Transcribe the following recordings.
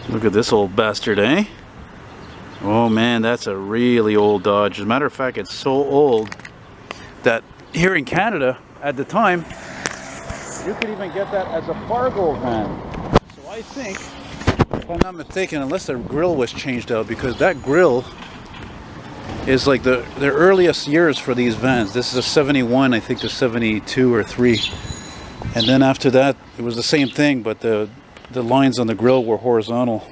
Look at this old bastard, eh? Oh man, that's a really old Dodge. As a matter of fact, it's so old that here in Canada at the time, you could even get that as a Fargo van. So I think, if I'm not mistaken, unless the grill was changed out, because that grill is like the earliest years for these vans. This is a 71, I think the 72 or 3. And then after that, it was the same thing, but the lines on the grill were horizontal.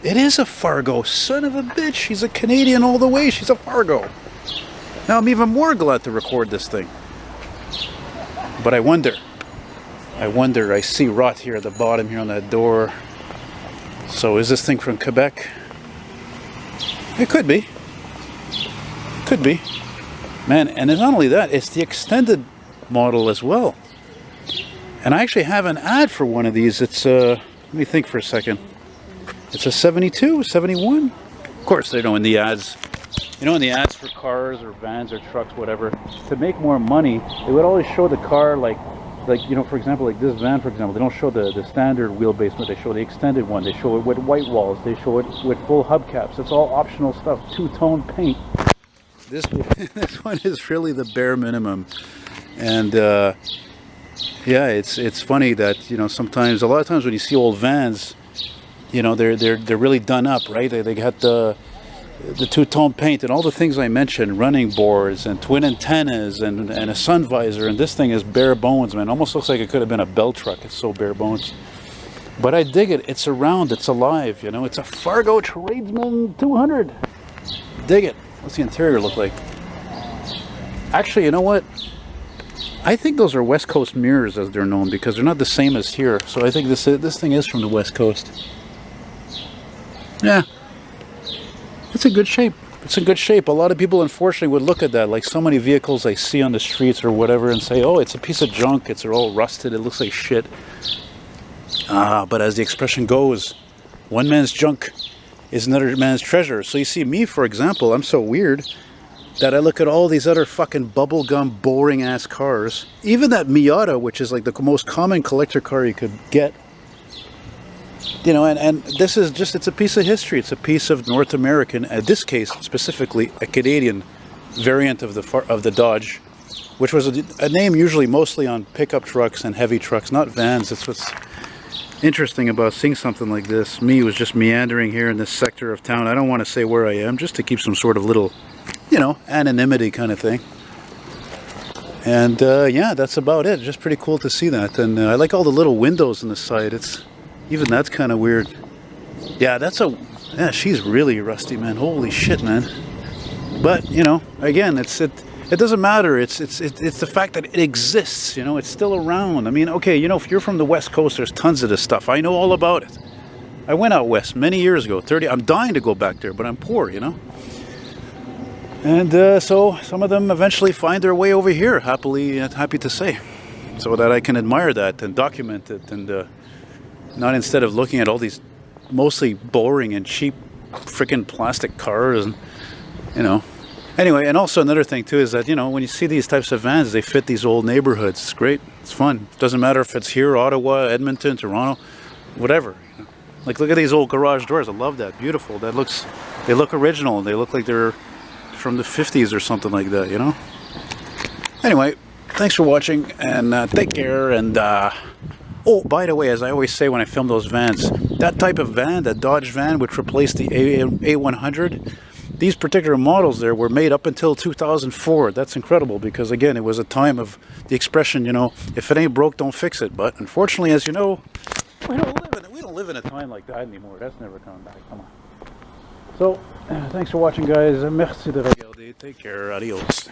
It is a Fargo, son of a bitch. She's a Canadian all the way. She's a Fargo. Now I'm even more glad to record this thing. But I wonder, I see rot here at the bottom here on that door. So is this thing from Quebec? It could be. Could be. Man, and it's not only that, it's the extended model as well. And I actually have an ad for one of these. It's, let me think for a second. It's a 72, 71. Of course, they know in the ads, you know, in the ads for cars or vans or trucks, whatever, to make more money, they would always show the car like, you know, for example, like this van, for example, they don't show the standard wheelbase, but they show the extended one. They show it with white walls. They show it with full hubcaps. It's all optional stuff, two-tone paint. This one is really the bare minimum. And yeah, it's funny that, you know, sometimes, a lot of times when you see old vans, you know, they're really done up, right? They got the two-tone paint and all the things I mentioned, running boards and twin antennas and a sun visor, and this thing is bare bones, man. Almost looks like it could have been a bell truck. It's so bare bones. But I dig it. It's around. It's alive, you know. It's a Fargo Tradesman 200. Dig it. What's the interior look like? Actually, you know what? I think those are West Coast mirrors, as they're known, because they're not the same as here. So I think this thing is from the West Coast. Yeah, it's in good shape. It's in good shape. A lot of people, unfortunately, would look at that, like so many vehicles I see on the streets or whatever, and say, "Oh, it's a piece of junk. It's all rusted. It looks like shit." But as the expression goes, one man's junk is another man's treasure. So you see, me, for example, I'm so weird that I look at all these other fucking bubblegum, boring-ass cars. Even that Miata, which is like the most common collector car you could get. You know, and this is just, it's a piece of history. It's a piece of North American, in this case, specifically a Canadian variant of the Dodge, which was a name usually mostly on pickup trucks and heavy trucks, not vans. That's what's interesting about seeing something like this. Me was just meandering here in this sector of town. I don't want to say where I am, just to keep some sort of little, you know, anonymity kind of thing. And yeah, that's about it. Just pretty cool to see that. And I like all the little windows on the side. Even that's kind of weird. Yeah, yeah, she's really rusty, man. Holy shit, man. But, you know, again, it doesn't matter. It's the fact that it exists, you know. It's still around. I mean, okay, you know, if you're from the West Coast, there's tons of this stuff. I know all about it. I went out west many years ago, I'm dying to go back there, but I'm poor, you know. And so some of them eventually find their way over here, happy to say, so that I can admire that and document it, and not instead of looking at all these mostly boring and cheap freaking plastic cars, and, you know. Anyway, and also another thing too is that, you know, when you see these types of vans, they fit these old neighborhoods. It's great. It's fun. It doesn't matter if it's here, Ottawa, Edmonton, Toronto, whatever. You know? Like, look at these old garage doors. I love that. Beautiful. They look original. They look like they're from the 50s or something like that, you know. Anyway, thanks for watching, and take care. And oh, by the way, as I always say when I film those vans, that type of van, that Dodge van, which replaced the A100, these particular models there were made up until 2004. That's incredible, because again, it was a time of the expression, you know, if it ain't broke, don't fix it. But unfortunately, as you know, we don't live in a time like that anymore. That's never coming back. Come on. So, thanks for watching, guys. Merci de regarder. Take care. Adios.